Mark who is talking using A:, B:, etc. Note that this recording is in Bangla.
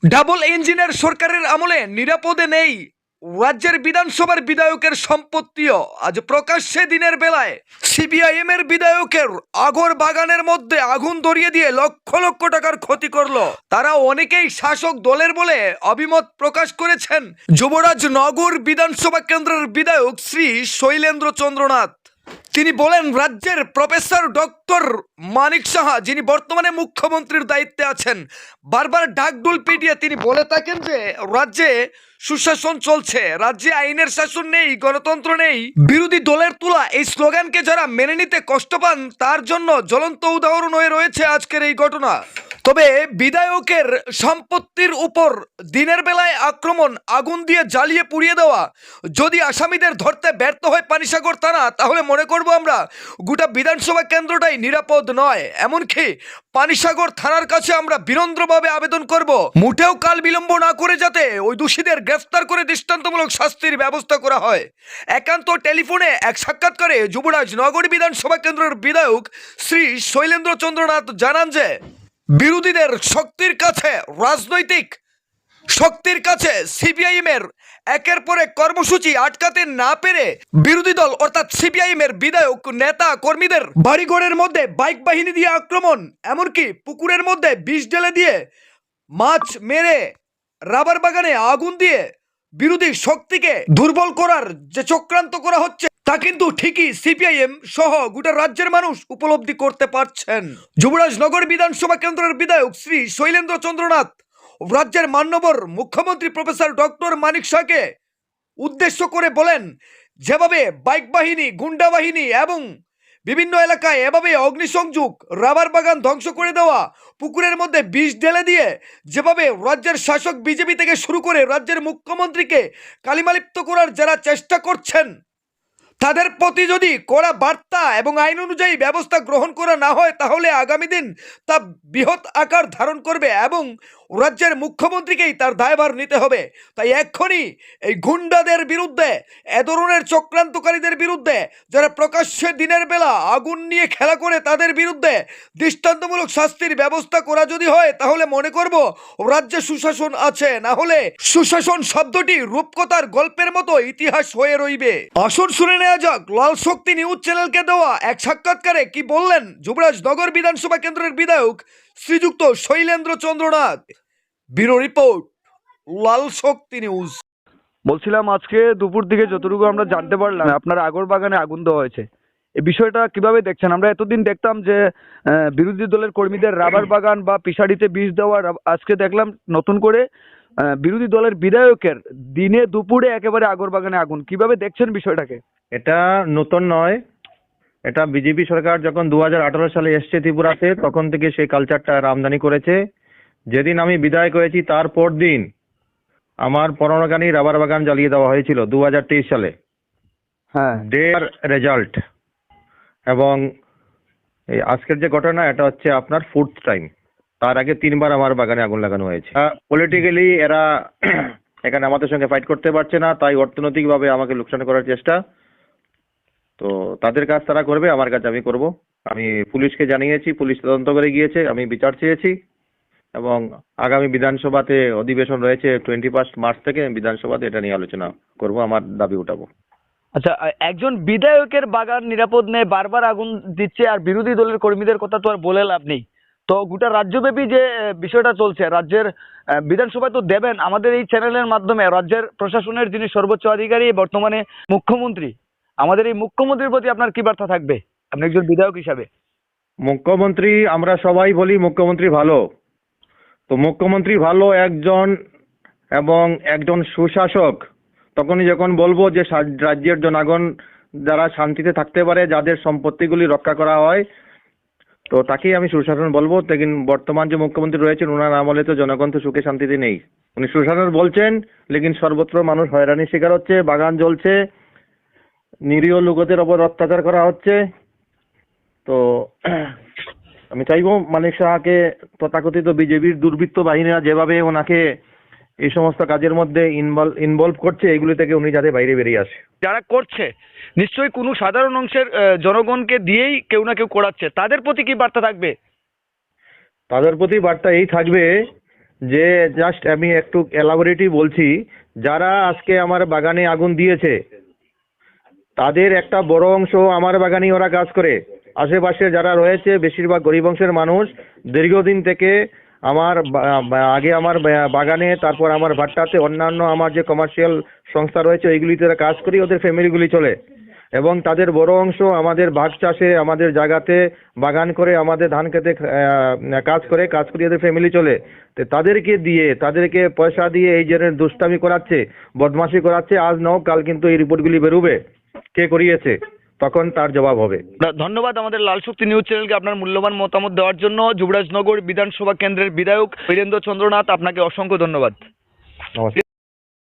A: ডাবল ইঞ্জিনের সরকারের আমলে নিরাপদে নেই রাজ্যের বিধানসভার বিধায়কের সম্পত্তিও। আজ প্রকাশ্যে দিনের বেলায় সিপিআইএম এর বিধায়কের আগর বাগানের মধ্যে আগুন ধরিয়ে দিয়ে লক্ষ লক্ষ টাকার ক্ষতি করলো। তারা অনেকেই শাসক দলের বলে অভিমত প্রকাশ করেছেন। যুবরাজ নগর বিধানসভা কেন্দ্রের বিধায়ক শ্রী শৈলেন্দ্র চন্দ্রনাথ তিনি বলেন, রাজ্যের প্রফেসর ডক্টর মানিক সাহা যিনি বর্তমানে মুখ্যমন্ত্রীর দায়িত্বে আছেন, বারবার ঢাকঢোল পিটিয়ে তিনি বলে থাকেন যে রাজ্যে সুশাসন চলছে, রাজ্যে আইনের শাসন নেই, গণতন্ত্র নেই। বিরোধী দলের তোলা এই স্লোগানকে যারা মেনে নিতে কষ্ট পান তার জন্য জ্বলন্ত উদাহরণ হয়ে রয়েছে আজকের এই ঘটনা। তবে বিধায়কের সম্পত্তির উপর দিনের বেলায় আক্রমণ, আগুন দিয়ে জ্বালিয়ে পুড়িয়ে দেওয়া, যদি আসামিদের ধরতে ব্যর্থ হয় পানিসাগর থানা, তাহলে মনে করব আমরা গোটা বিধানসভা কেন্দ্রটাই নিরাপদ নয়। এমনকি পানিসাগর থানার কাছে আমরা বিনম্রভাবে আবেদন করব, মোটেও কাল বিলম্ব না করে যাতে ওই দোষীদের গ্রেফতার করে দৃষ্টান্তমূলক শাস্তির ব্যবস্থা করা হয়। একান্ত টেলিফোনে এক সাক্ষাৎকারে যুবরাজ নগর বিধানসভা কেন্দ্রের বিধায়ক শ্রী শৈলেন্দ্র চন্দ্রনাথ জানান যে বিরোধীদের শক্তির কাছে, রাজনৈতিক শক্তির কাছে সিপিআইএম এর একের পর এক কর্মসূচি আটকাতে না পেরে বিরোধী দল অর্থাৎ সিপিআইএম এর বিধায়ক নেতা কর্মীদের বাড়িঘরের মধ্যে বাইক বাহিনী দিয়ে আক্রমণ, এমনকি পুকুরের মধ্যে বিষ ঢেলে দিয়ে মাছ মেরে রাবার বাগানে আগুন দিয়ে বিরোধী শক্তিকে দুর্বল করার যে চক্রান্ত করা হচ্ছে তা কিন্তু ঠিকই সিপিআইএম সহ গোটা রাজ্যের মানুষ উপলব্ধি করতে পারছেন। যুবরাজ নগর বিধানসভা কেন্দ্রের বিধায়ক শ্রী শৈলেন্দ্র চন্দ্রনাথ রাজ্যের মাননীয় মুখ্যমন্ত্রী প্রফেসর ডক্টর মানিক সাহাকে উদ্দেশ্য করে বলেন, যেভাবে বাইক বাহিনী, গুন্ডা বাহিনী এবং বিভিন্ন এলাকায় এভাবে অগ্নিসংযোগ, রাবার বাগান ধ্বংস করে দেওয়া, পুকুরের মধ্যে বিষ ঢেলে দিয়ে যেভাবে রাজ্যের শাসক বিজেপি থেকে শুরু করে রাজ্যের মুখ্যমন্ত্রীকে কালিমালিপ্ত করার যারা চেষ্টা করছেন, তাদের প্রতি যদি কড়া বার্তা এবং আইন অনুযায়ী ব্যবস্থা গ্রহণ করা না হয় তাহলে আগামী দিন তা বৃহৎ আকার ধারণ করবে এবং রাজ্যের মুখ্যমন্ত্রীকেই তার দায়ভার নিতে হবে। তাই এক্ষুনি এই গুন্ডাদের বিরুদ্ধে, এ ধরনের চক্রান্তকারীদের বিরুদ্ধে, যারা প্রকাশ্যে দিনের বেলা আগুন নিয়ে খেলা করে, তাদের বিরুদ্ধে দৃষ্টান্তমূলক শাস্তির ব্যবস্থা করা যদি হয় তাহলে মনে করব রাজ্যে সুশাসন আছে, না হলে সুশাসন শব্দটি রূপকথার গল্পের মতো ইতিহাস হয়ে রইবে। আসুন শুনে নেওয়া যাক লাল শক্তি নিউজ চ্যানেলকে দেওয়া এক সাক্ষাৎকারে কি বললেন যুবরাজ নগর বিধানসভা কেন্দ্রের বিধায়ক শ্রীযুক্ত শৈলেন্দ্র চন্দ্রনাথ। ব্যুরো রিপোর্ট, লাল শক্তি নিউজ।
B: বলছিলাম, আজকে দুপুর দিকে যতটুকু আমরা জানতে পারলাম আপনার আগর বাগানে আগুন দেওয়া হয়েছে, এই বিষয়টা কিভাবে দেখছেন? আমরা এতদিন দেখতাম যে বিরোধী দলের কর্মীদের রাবার বাগান বা পিষাড়িতে বিষ দেওয়া, আজকে দেখলাম নতুন করে বিরোধী দলের বিধায়কের দিনে দুপুরে একেবারে আগর বাগানে আগুন। কিভাবে দেখছেন বিষয়টাকে?
C: এটা নতুন নয়, এটা বিজেপি সরকার যখন 2018 সালে এসছে ত্রিপুরাতে তখন থেকে সেই কালচারটা আমদানি করেছে। যেদিন আমি বিদায় করেছি তার পর দিন আমার পরমাণুকানী রাবার বাগান জ্বালিয়ে দেওয়া হয়েছিল 2023 সালে।
B: হ্যাঁ,
C: ডের রেজাল্ট। এবং এই আজকের যে ঘটনা, এটা হচ্ছে আপনার 4th টাইম। তার আগে 3বার আমার বাগানে আগুন লাগানো হয়েছে। পলিটিক্যালি এরা এখানে আমাদের সঙ্গে ফাইট করতে পারছে না, তাই অর্থনৈতিকভাবে আমাকে লোকসান করার চেষ্টা। তো তাদের কাজ তারা করবে, আমার কাজ আমি করব। আমি পুলিশকে জানিয়েছি, পুলিশ তদন্ত করে গিয়েছে, আমি বিচার চেয়েছি এবং আগামী বিধানসভাতে অধিবেশন রয়েছে 21 মার্চ থেকে, বিধানসভাতে এটা নিয়ে আলোচনা করব, আমার দাবি উঠাবো।
B: আচ্ছা, একজন বিধায়কের বাগান নিরাপদ নেই, বারবার আগুন দিচ্ছে, আর বিরোধী দলের কর্মীদের কথা তো আর বলে লাভ নেই। তো গোটা রাজ্যব্যাপী যে বিষয়টা চলছে, রাজ্যের বিধানসভায় তো দেবেন, আমাদের এই চ্যানেলের মাধ্যমে রাজ্যের প্রশাসনের যিনি সর্বোচ্চ অধিকারী বর্তমানে মুখ্যমন্ত্রী, আমাদের এই মুখ্যমন্ত্রীর প্রতি আপনার কি বার্তা থাকবে আপনি একজন বিধায়ক হিসাবে?
C: মুখ্যমন্ত্রী, আমরা সবাই বলি মুখ্যমন্ত্রী ভালো, তো মুখ্যমন্ত্রী ভালো একজন এবং একজন সুশাসক তখনই যখন বলবো যে রাজ্যের জনগণ যারা শান্তিতে থাকতে পারে, যাদের সম্পত্তিগুলি রক্ষা করা হয়, তো তাকেই আমি সুশাসন বলবো। লেকিন বর্তমান যে মুখ্যমন্ত্রী রয়েছেন ওনার আমলে তো জনগণ তো সুখে শান্তিতে নেই। উনি সুশাসন বলছেন, লেকিন সর্বত্র মানুষ হয়রানির শিকার হচ্ছে, বাগান জ্বলছে, নিরীহ লোকদের ওপর অত্যাচার করা হচ্ছে। তো আমি চাইবো মানিক সাহাকে তথাকথিত বিজেপির দুর্বৃত্ত বাহিনীরা যেভাবে ওনাকে এই সমস্ত কাজের মধ্যে ইনভলভ করছে, এগুলি থেকে উনি যাতে বাইরে বেরিয়ে আসে।
B: যারা করছে নিশ্চয়ই কোনো সাধারণ অংশের জনগণকে দিয়েই কেউ না কেউ করাচ্ছে, তাদের প্রতি কি বার্তা থাকবে?
C: তাদের প্রতি বার্তা এই থাকবে যে জাস্ট আমি একটু এলাবোরেটই বলছি, যারা আজকে আমার বাগানে আগুন দিয়েছে তাদের একটা বড় অংশ আমার বাগানেই ওরা কাজ করে। আশেপাশে যারা রয়েছে বেশিরভাগ গরিব অংশের মানুষ দীর্ঘদিন থেকে আমার আগে আমার বাগানে, তারপর আমার ভাট্টাতে, অন্যান্য আমার যে কমার্শিয়াল সংস্থা রয়েছে ওইগুলিতে তারা কাজ করি, ওদের ফ্যামিলিগুলি চলে। এবং তাদের বড় অংশ আমাদের বাগ চাষে, আমাদের জায়গাতে বাগান করে, আমাদের ধান খেতে কাজ করে এদের ফ্যামিলি চলে। তো তাদেরকে দিয়ে, তাদেরকে পয়সা দিয়ে এই যে দুষ্টামি করাচ্ছে, বদমাশি করাচ্ছে, আজ নাও কাল কিন্তু এই রিপোর্টগুলি বেরোবে কে করিয়েছে, তখন তার জবাব হবে।
B: ধন্যবাদ আমাদের লাল শক্তি নিউজ চ্যানেলকে আপনার মূল্যবান মতামত দেওয়ার জন্য। যুবরাজনগর বিধানসভা কেন্দ্রের বিধায়ক বীরেন্দ্র চন্দ্রনাথ, আপনাকে অসংখ্য ধন্যবাদ।
C: নমস্কার।